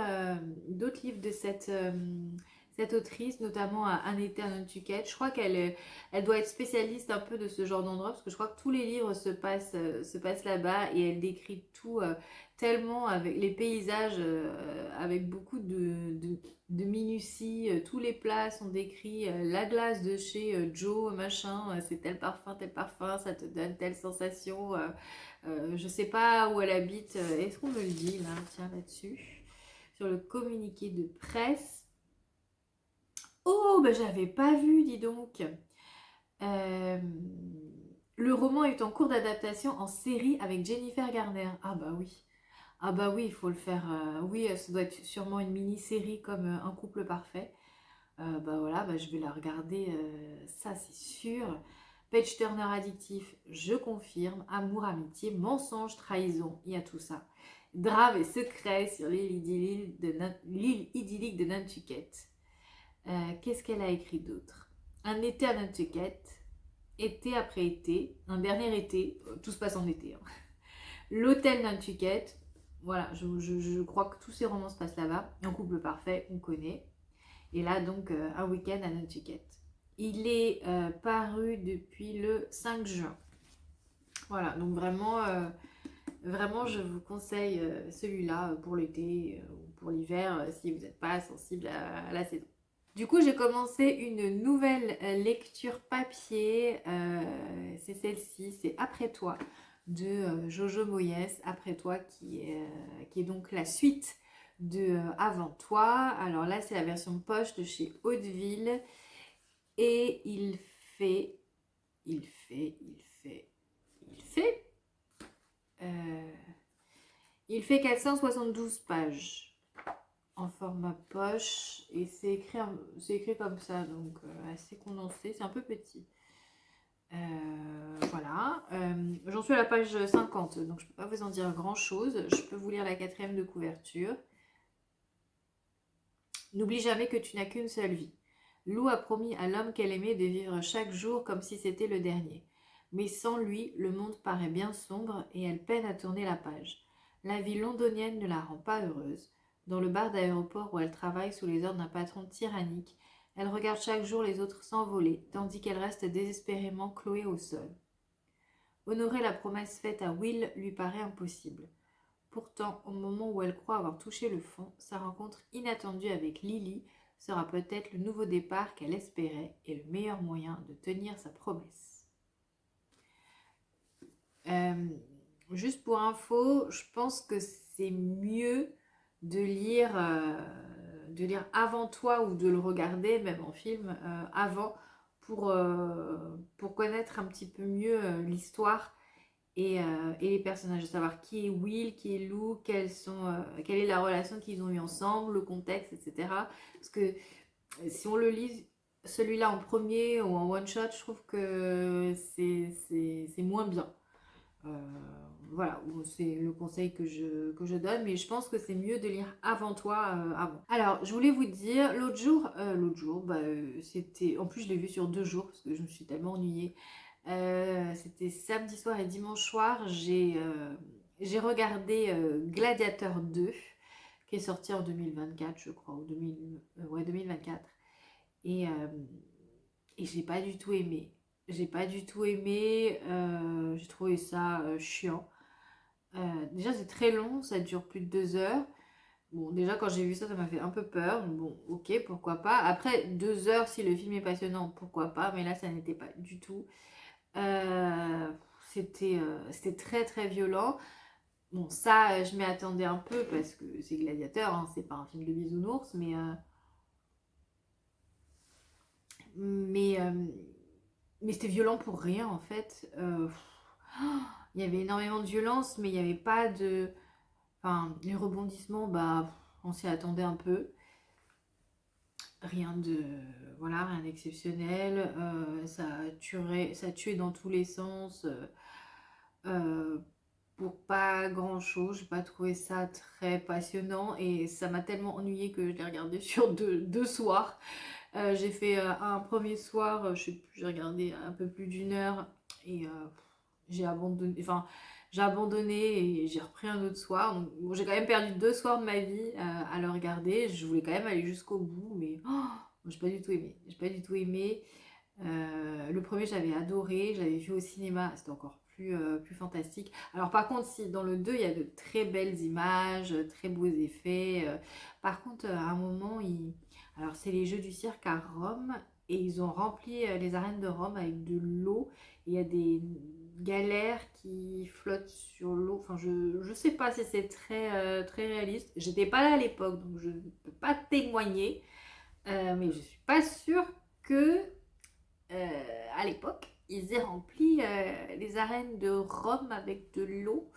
d'autres livres de cette autrice, notamment Un été à Nantucket. Je crois elle doit être spécialiste un peu de ce genre d'endroit parce que je crois que tous les livres se passent là-bas et elle décrit tout tellement avec les paysages, avec beaucoup de minutie, tous les plats sont décrits, la glace de chez Joe, machin, c'est tel parfum, ça te donne telle sensation. Je sais pas où elle habite, est-ce qu'on me le dit là, tiens là-dessus, sur le communiqué de presse. Oh, bah j'avais pas vu, dis donc. Euh, le roman est en cours d'adaptation en série avec Jennifer Garner. Ah bah oui. Ah bah oui, il faut le faire. Oui, ça doit être sûrement une mini-série comme Un couple parfait. Bah voilà, bah je vais la regarder, ça c'est sûr. Page Turner addictif, je confirme. Amour, amitié, mensonge, trahison, il y a tout ça. Drame et secret sur l'île idyllique de Nantucket. Qu'est-ce qu'elle a écrit d'autre? Un été à Nantucket, été après été, un dernier été, tout se passe en été, hein. L'hôtel Nantucket, voilà, je crois que tous ces romans se passent là-bas. Un couple parfait, on connaît. Et là, donc, un week-end à Nantucket. Il est paru depuis le 5 juin. Voilà, donc vraiment, vraiment, je vous conseille celui-là pour l'été ou pour l'hiver si vous n'êtes pas sensible à la saison. Du coup, j'ai commencé une nouvelle lecture papier. C'est celle-ci, c'est Après toi de Jojo Moyes. Après toi, qui est donc la suite de Avant toi. Alors là, c'est la version poche de chez Hauteville. Et il fait. euh, il fait 472 pages en format poche et c'est écrit comme ça, donc assez condensé, c'est un peu petit. Voilà, j'en suis à la page 50, donc je ne peux pas vous en dire grand chose. Je peux vous lire la quatrième de couverture. N'oublie jamais que tu n'as qu'une seule vie. Lou a promis à l'homme qu'elle aimait de vivre chaque jour comme si c'était le dernier. Mais sans lui, le monde paraît bien sombre et elle peine à tourner la page. La vie londonienne ne la rend pas heureuse. Dans le bar d'aéroport où elle travaille sous les ordres d'un patron tyrannique, elle regarde chaque jour les autres s'envoler, tandis qu'elle reste désespérément clouée au sol. Honorer la promesse faite à Will lui paraît impossible. Pourtant, au moment où elle croit avoir touché le fond, sa rencontre inattendue avec Lily sera peut-être le nouveau départ qu'elle espérait et le meilleur moyen de tenir sa promesse. Euh, Juste pour info, je pense que c'est mieux de lire avant toi ou de le regarder, même en film, avant, pour connaître un petit peu mieux l'histoire et les personnages, de savoir qui est Will, qui est Lou, quelle est la relation qu'ils ont eue ensemble, le contexte, etc. Parce que si on le lit celui-là en premier ou en one shot, je trouve que c'est moins bien. voilà, bon, c'est le conseil que je donne, mais je pense que c'est mieux de lire avant toi, avant. Alors, je voulais vous dire, l'autre jour, bah, c'était, en plus je l'ai vu sur 2 jours, parce que je me suis tellement ennuyée. C'était samedi soir et dimanche soir, j'ai regardé Gladiator 2, qui est sorti en 2024, je crois, ou 2000, ouais, 2024. Et, euh, et j'ai pas du tout aimé. J'ai pas du tout aimé, j'ai trouvé ça chiant. Déjà, c'est très long, ça dure plus de 2 heures. Bon, déjà, quand j'ai vu ça, ça m'a fait un peu peur. Bon, ok, pourquoi pas. Après, 2 heures, si le film est passionnant, pourquoi pas. Mais là, ça n'était pas du tout. Euh, c'était très, très violent. Bon, ça, je m'y attendais un peu parce que c'est Gladiateur, hein, c'est pas un film de bisounours, mais, mais c'était violent pour rien, en fait. Il y avait énormément de violence, mais il n'y avait pas de... Enfin, les rebondissements, bah, on s'y attendait un peu. Rien de... Voilà, rien d'exceptionnel. Ça tuait dans tous les sens. Euh, pour pas grand chose. J'ai pas trouvé ça très passionnant. Et ça m'a tellement ennuyé que je l'ai regardé sur deux soirs. J'ai fait un premier soir, je sais plus, j'ai regardé un peu plus d'1 heure. Et j'ai abandonné. Enfin, j'ai abandonné et j'ai repris un autre soir. Donc, bon, j'ai quand même perdu 2 soirs de ma vie à le regarder. Je voulais quand même aller jusqu'au bout, mais j'ai pas du tout aimé. J'ai pas du tout aimé. Le premier, j'avais adoré. Je l'avais vu au cinéma. C'était encore plus fantastique. Alors, par contre, si dans le 2 il y a de très belles images, très beaux effets. Par contre, à un moment, alors, c'est les Jeux du cirque à Rome. Et ils ont rempli les arènes de Rome avec de l'eau. Il y a des galères qui flottent sur l'eau. Enfin, je sais pas si c'est très réaliste. J'étais pas là à l'époque, donc je ne peux pas témoigner. Mais je suis pas sûre que à l'époque, ils aient rempli les arènes de Rome avec de l'eau.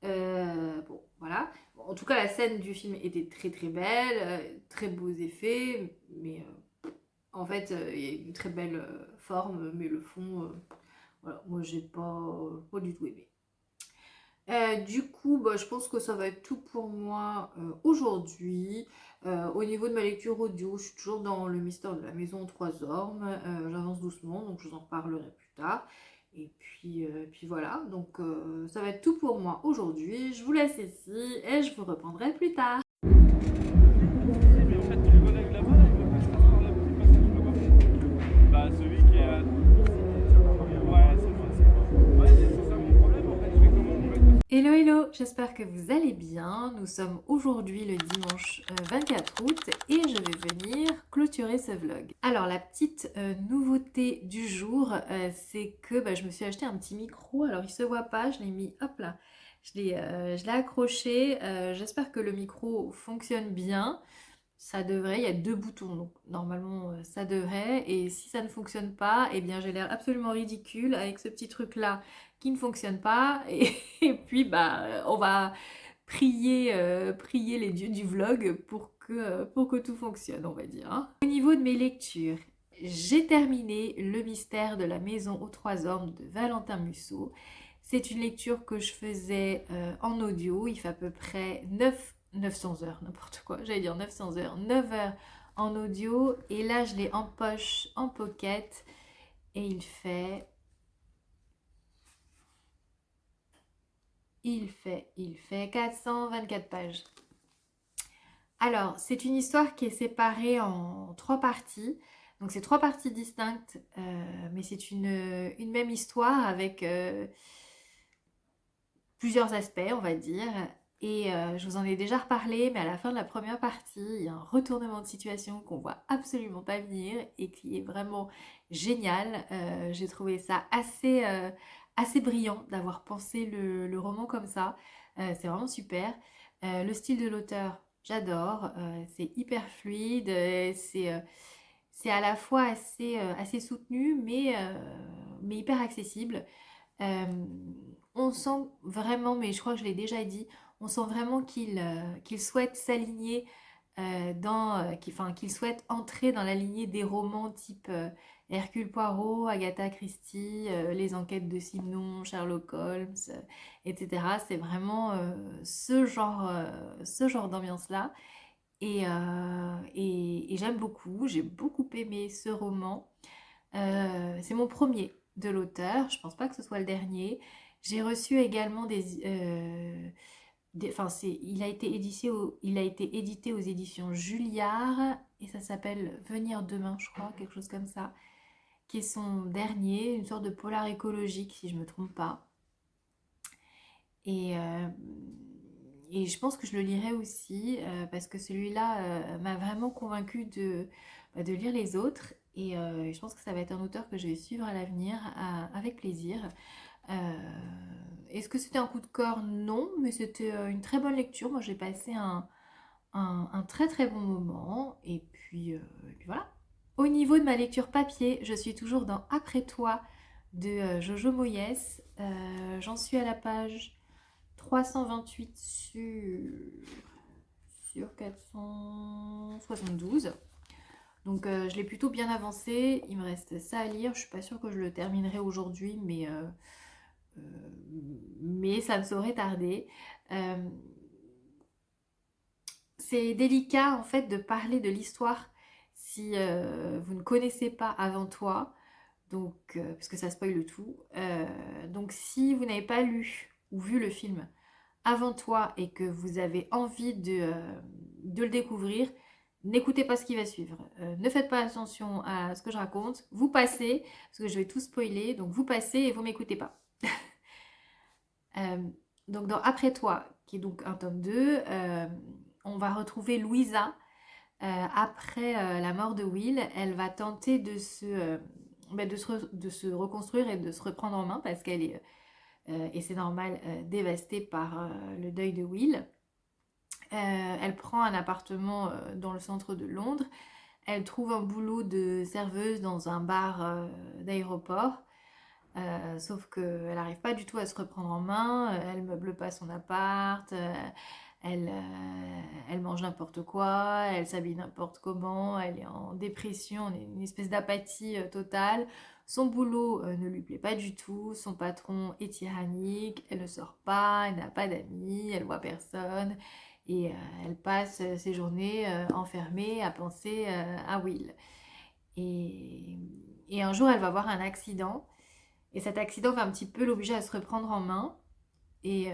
Bon, voilà. Bon, en tout cas, la scène du film était très très belle, très beaux effets, mais en fait, il y a une très belle forme, mais le fond, voilà, moi j'ai pas du tout aimé. Du coup, bah, je pense que ça va être tout pour moi aujourd'hui. Au niveau de ma lecture audio, je suis toujours dans le mystère de la maison aux 3 ormes. J'avance doucement, donc je vous en reparlerai plus tard. Et puis voilà, donc ça va être tout pour moi aujourd'hui. Je vous laisse ici et je vous reprendrai plus tard. Mais en fait, tous les collègues là-bas, là, ils veulent pas se passer par le petit passage là-bas. Bah, celui qui est. Ouais, c'est ouais, c'est ça mon problème en fait. Je fais comment en fait? Hello hello, j'espère que vous allez bien. Nous sommes aujourd'hui le dimanche 24 août et je vais venir clôturer ce vlog. Alors la petite nouveauté du jour, c'est que bah, je me suis acheté un petit micro. Alors il se voit pas, je l'ai mis, hop là, je l'ai accroché. J'espère que le micro fonctionne bien. Ça devrait, il y a 2 boutons, donc normalement ça devrait. Et si ça ne fonctionne pas, eh bien j'ai l'air absolument ridicule avec ce petit truc-là qui ne fonctionne pas. Et puis bah on va prier les dieux du vlog pour que tout fonctionne, on va dire, hein. Au niveau de mes lectures, j'ai terminé Le mystère de la maison aux 3 ormes de Valentin Musso. C'est une lecture que je faisais en audio. Il fait à peu près 900 heures, n'importe quoi, j'allais dire 900 heures, 9 heures en audio. Et là, je l'ai en poche, en pocket. Et il fait 424 pages. Alors, c'est une histoire qui est séparée en 3 parties. Donc, c'est 3 parties distinctes, mais c'est une même histoire avec plusieurs aspects, on va dire. Et je vous en ai déjà reparlé, mais à la fin de la première partie, il y a un retournement de situation qu'on voit absolument pas venir et qui est vraiment génial. J'ai trouvé ça assez brillant d'avoir pensé le roman comme ça. C'est vraiment super. Le style de l'auteur, j'adore. C'est hyper fluide. C'est à la fois assez soutenu, mais hyper accessible. Euh, on sent vraiment, mais je crois que je l'ai déjà dit, on sent vraiment qu'il souhaite s'aligner qu'il souhaite entrer dans la lignée des romans Hercule Poirot, Agatha Christie, les enquêtes de Simon, Sherlock Holmes, etc. C'est vraiment ce genre d'ambiance-là. Et j'aime beaucoup, j'ai beaucoup aimé ce roman. C'est mon premier de l'auteur, je pense pas que ce soit le dernier. J'ai reçu également enfin, il a été édité aux éditions Julliard et ça s'appelle Venir demain, je crois, quelque chose comme ça, qui est son dernier, une sorte de polar écologique si je me trompe pas. Et, euh, et je pense que je le lirai aussi parce que celui-là m'a vraiment convaincue de lire les autres. Et je pense que ça va être un auteur que je vais suivre à l'avenir avec plaisir. Est-ce que c'était un coup de cœur? Non, mais c'était une très bonne lecture. Moi, j'ai passé un très très bon moment. Et puis voilà. Au niveau de ma lecture papier, je suis toujours dans Après toi de Jojo Moyes. J'en suis à la page 328 sur 472. Donc je l'ai plutôt bien avancé. Il me reste ça à lire. Je suis pas sûre que je le terminerai aujourd'hui, euh, mais ça me saurait tarder. Euh, c'est délicat en fait de parler de l'histoire si vous ne connaissez pas avant toi, donc parce que ça spoil tout. Donc si vous n'avez pas lu ou vu le film avant toi et que vous avez envie de le découvrir, n'écoutez pas ce qui va suivre. Ne faites pas attention à ce que je raconte. Vous passez, parce que je vais tout spoiler, donc vous passez et vous m'écoutez pas. Euh, donc dans Après toi, qui est donc un tome 2, on va retrouver Louisa. Après la mort de Will, elle va tenter de se reconstruire et de se reprendre en main parce qu'elle est, et c'est normal, dévastée par le deuil de Will. Elle prend un appartement dans le centre de Londres. Elle trouve un boulot de serveuse dans un bar d'aéroport. Sauf qu'elle n'arrive pas du tout à se reprendre en main, elle meuble pas son appart, elle mange n'importe quoi, elle s'habille n'importe comment, elle est en dépression, une espèce d'apathie totale. Son boulot ne lui plaît pas du tout, son patron est tyrannique, elle ne sort pas, elle n'a pas d'amis, elle voit personne. Et elle passe ses journées enfermée à penser à Will. Et, et un jour, elle va avoir un accident. Et cet accident va un petit peu l'obliger à se reprendre en main. Et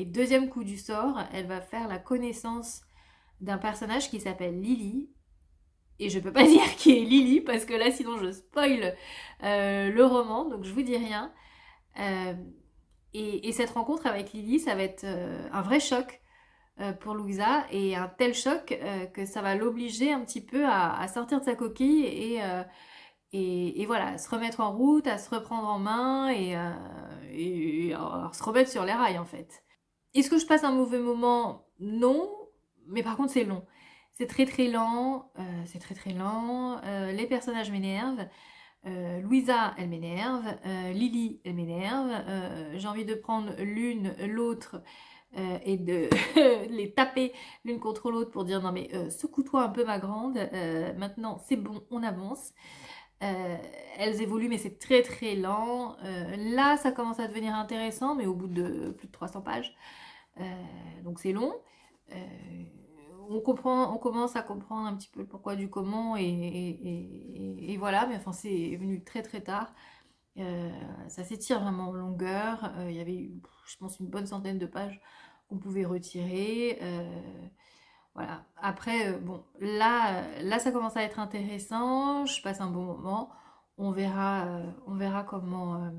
deuxième coup du sort, elle va faire la connaissance d'un personnage qui s'appelle Lily. Et je peux pas dire qui est Lily parce que là sinon je spoil le roman, donc je vous dis rien. Euh, et cette rencontre avec Lily, ça va être un vrai choc pour Louisa et un tel choc que ça va l'obliger un petit peu à sortir de sa coquille et voilà, à se remettre en route, à se reprendre en main et à se remettre sur les rails en fait. Est-ce que je passe un mauvais moment? Non, mais par contre c'est long. C'est très très lent, c'est très très lent. Les personnages m'énervent. Louisa, elle m'énerve. Lily, elle m'énerve. J'ai envie de prendre l'une, l'autre et de les taper l'une contre l'autre pour dire non mais secoue-toi un peu ma grande. Maintenant c'est bon, on avance. Euh, Elles évoluent, mais c'est très très lent. Là, ça commence à devenir intéressant, mais au bout de plus de 300 pages. Euh, donc c'est long. Euh, on commence à comprendre un petit peu le pourquoi du comment, et voilà, mais enfin, c'est venu très très tard. Ça s'étire vraiment en longueur. Il y avait, je pense, une bonne centaine de pages qu'on pouvait retirer. Voilà. Après, bon, là, ça commence à être intéressant. Je passe un bon moment. On verra comment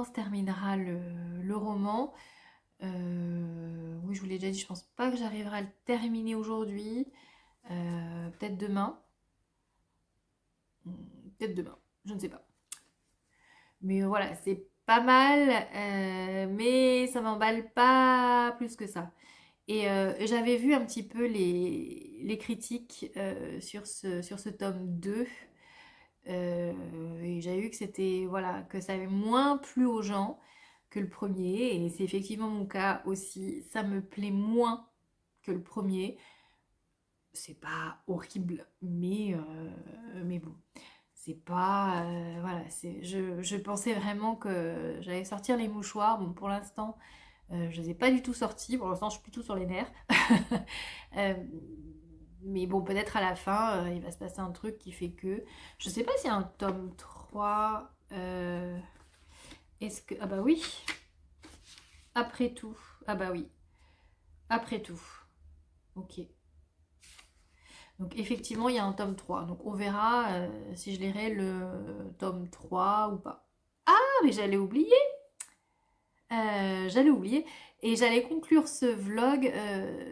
se terminera le roman. Oui, je vous l'ai déjà dit, je pense pas que j'arriverai à le terminer aujourd'hui. Peut-être demain. Hmm, Peut-être demain. Je ne sais pas. Mais voilà, c'est pas mal, mais ça m'emballe pas plus que ça. Et j'avais vu un petit peu les critiques sur ce tome 2. Et j'avais vu que c'était, voilà, que ça avait moins plu aux gens que le premier. Et c'est effectivement mon cas aussi. Ça me plaît moins que le premier. C'est pas horrible, mais bon. C'est pas... voilà, je pensais vraiment que j'allais sortir les mouchoirs. Bon, pour l'instant, je les ai pas du tout sortis. Pour l'instant, je suis plutôt sur les nerfs. Euh, mais bon, peut-être à la fin, il va se passer un truc qui fait que... Je sais pas s'il y a un tome 3. Est-ce que... Ah bah oui, après tout. Ah bah oui, après tout. Ok. Donc effectivement, il y a un tome 3. Donc on verra si je lirai le tome 3 ou pas. Ah, mais j'allais oublier. J'allais oublier. Et j'allais conclure ce vlog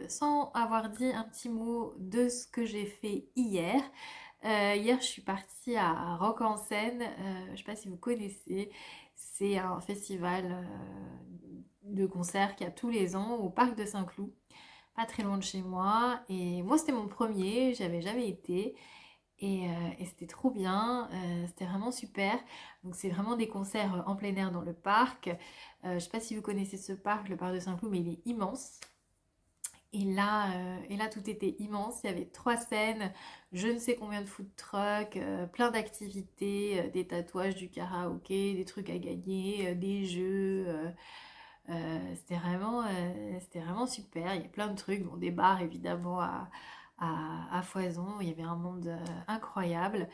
sans avoir dit un petit mot de ce que j'ai fait hier. Hier, je suis partie à Rock en Seine. Je ne sais pas si vous connaissez. C'est un festival de concerts qu'il y a tous les ans au parc de Saint-Cloud, pas très loin de chez moi. Et moi, c'était mon premier, j'avais jamais été. Et c'était trop bien, c'était vraiment super. Donc c'est vraiment des concerts en plein air dans le parc. Je sais pas si vous connaissez ce parc, le parc de Saint-Cloud, mais il est immense. Et là, tout était immense. Il y avait 3 scènes, je ne sais combien de food trucks, plein d'activités, des tatouages, du karaoké, des trucs à gagner, des jeux. C'était vraiment super. Il y a plein de trucs, bon, des bars évidemment à foison. Il y avait un monde incroyable.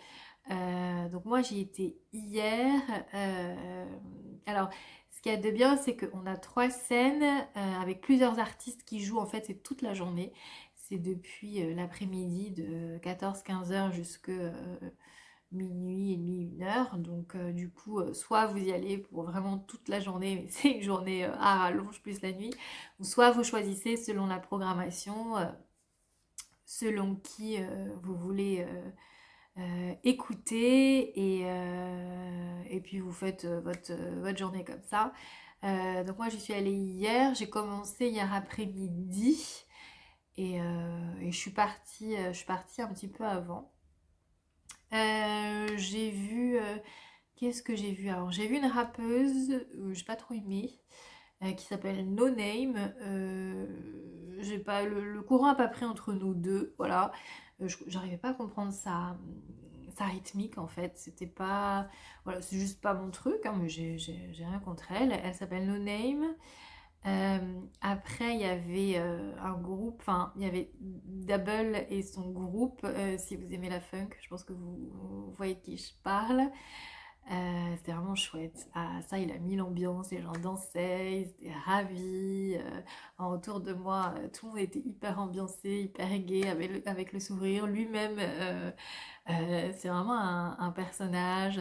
Donc moi j'y étais hier. Euh, alors ce qu'il y a de bien, c'est qu'on a 3 scènes avec plusieurs artistes qui jouent. En fait, c'est toute la journée. C'est depuis l'après-midi de 14-15 heures jusque minuit et demi, 1 heure. Donc du coup, soit vous y allez pour vraiment toute la journée, mais c'est une journée à rallonge plus la nuit, ou soit vous choisissez selon la programmation, selon qui vous voulez écouter, et puis vous faites votre journée comme ça. Donc moi j'y suis allée hier, j'ai commencé hier après-midi et je suis partie un petit peu avant. J'ai vu. Qu'est-ce que j'ai vu? Alors, j'ai vu une rappeuse, j'ai pas trop aimé, qui s'appelle No Name. J'ai pas, le courant a pas pris entre nous deux, voilà. J'arrivais pas à comprendre sa rythmique en fait. C'était pas. Voilà, c'est juste pas mon truc, hein, mais j'ai rien contre elle. Elle s'appelle No Name. Après, il y avait un groupe, enfin, il y avait Double et son groupe. Si vous aimez la funk, je pense que vous voyez de qui je parle. C'était vraiment chouette. Ah, ça, il a mis l'ambiance, les gens dansaient, ils étaient ravis. Autour de moi, tout le monde était hyper ambiancé, hyper gai, avec le sourire. Lui-même, c'est vraiment un personnage.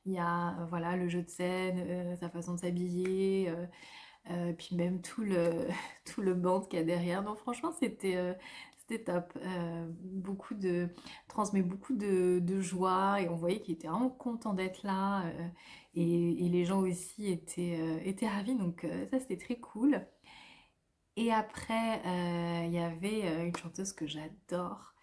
Il y a voilà, le jeu de scène, sa façon de s'habiller. Puis même tout le band qu'il y a derrière. Donc franchement, c'était top. Transmet beaucoup de joie et on voyait qu'il était vraiment content d'être là. Et les gens aussi étaient ravis. Donc ça, c'était très cool. Et après, il y avait une chanteuse que j'adore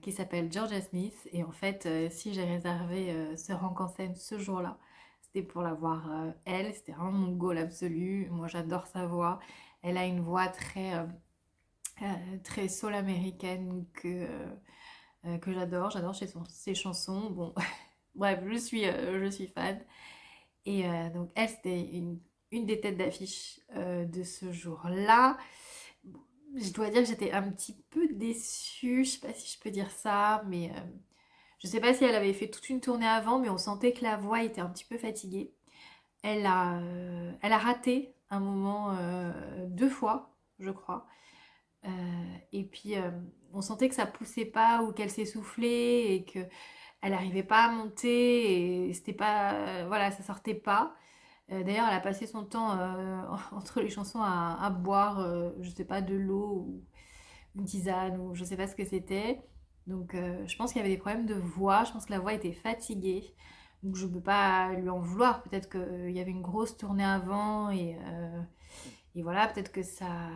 qui s'appelle Georgia Smith. Et en fait, si j'ai réservé ce rank en scène ce jour-là, c'était pour la voir elle. C'était vraiment mon goal absolu. Moi, j'adore sa voix. Elle a une voix très soul américaine que j'adore. J'adore ses chansons. Bon, bref, je suis fan. Et donc, elle, c'était une des têtes d'affiche de ce jour-là. Je dois dire que j'étais un petit peu déçue, je sais pas si je peux dire ça, mais je sais pas si elle avait fait toute une tournée avant, mais on sentait que la voix était un petit peu fatiguée. Elle a raté un moment 2 fois, je crois. Euh, et puis on sentait que ça poussait pas ou qu'elle s'essoufflait et que elle n'arrivait pas à monter et c'était pas, voilà, ça sortait pas. D'ailleurs, elle a passé son temps entre les chansons à boire, je sais pas, de l'eau ou une tisane ou je sais pas ce que c'était. Donc, je pense qu'il y avait des problèmes de voix. Je pense que la voix était fatiguée. Donc, je peux pas lui en vouloir. Peut-être qu'il y avait une grosse tournée avant et voilà, peut-être que sa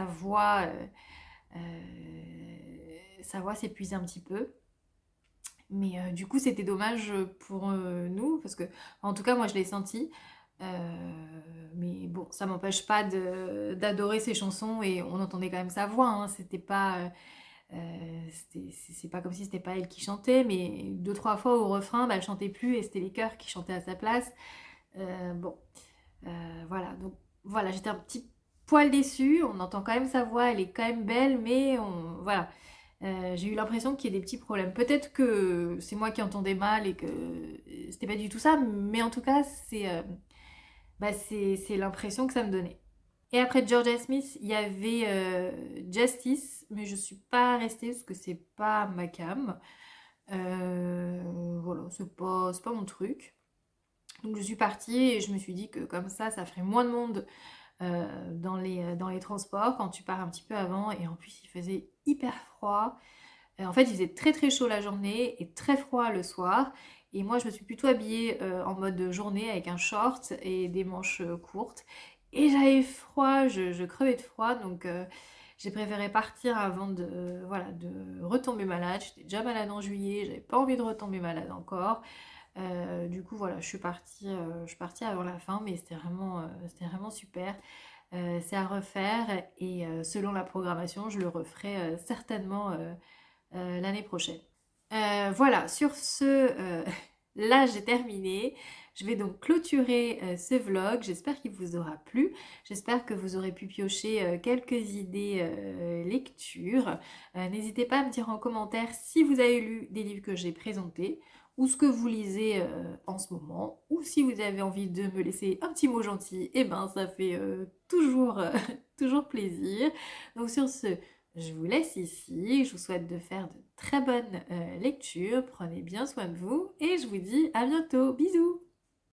voix, sa voix s'épuisait un petit peu. Mais du coup, c'était dommage pour nous, parce que, en tout cas, moi, je l'ai senti. Mais bon, ça m'empêche pas d'adorer ses chansons et on entendait quand même sa voix. Hein. C'était pas, C'est pas comme si c'était pas elle qui chantait, mais 2-3 fois au refrain, bah, elle chantait plus et c'était les chœurs qui chantaient à sa place. Bon, voilà, donc voilà, j'étais un petit poil déçue. On entend quand même sa voix, elle est quand même belle, mais voilà. J'ai eu l'impression qu'il y a des petits problèmes. Peut-être que c'est moi qui entendais mal et que c'était pas du tout ça, mais en tout cas, c'est l'impression que ça me donnait. Et après Georgia Smith, il y avait Justice, mais je suis pas restée parce que c'est pas ma cam. Voilà, c'est pas mon truc. Donc je suis partie et je me suis dit que comme ça ferait moins de monde dans les transports quand tu pars un petit peu avant. Et en plus, il faisait hyper froid. En fait, il faisait très très chaud la journée et très froid le soir. Et moi, je me suis plutôt habillée en mode journée avec un short et des manches courtes. Et j'avais froid, je crevais de froid. Donc, j'ai préféré partir avant voilà, de retomber malade. J'étais déjà malade en juillet, j'avais pas envie de retomber malade encore. Du coup, voilà, je suis partie avant la fin, mais c'était vraiment super. C'est à refaire et selon la programmation, je le referai certainement l'année prochaine. Voilà, sur ce, là j'ai terminé. Je vais donc clôturer ce vlog. J'espère qu'il vous aura plu. J'espère que vous aurez pu piocher quelques idées lecture. N'hésitez pas à me dire en commentaire si vous avez lu des livres que j'ai présentés ou ce que vous lisez en ce moment, ou si vous avez envie de me laisser un petit mot gentil, et ben ça fait toujours, toujours plaisir. Donc sur ce, je vous laisse ici, je vous souhaite de faire de très bonnes lectures, prenez bien soin de vous et je vous dis à bientôt, bisous!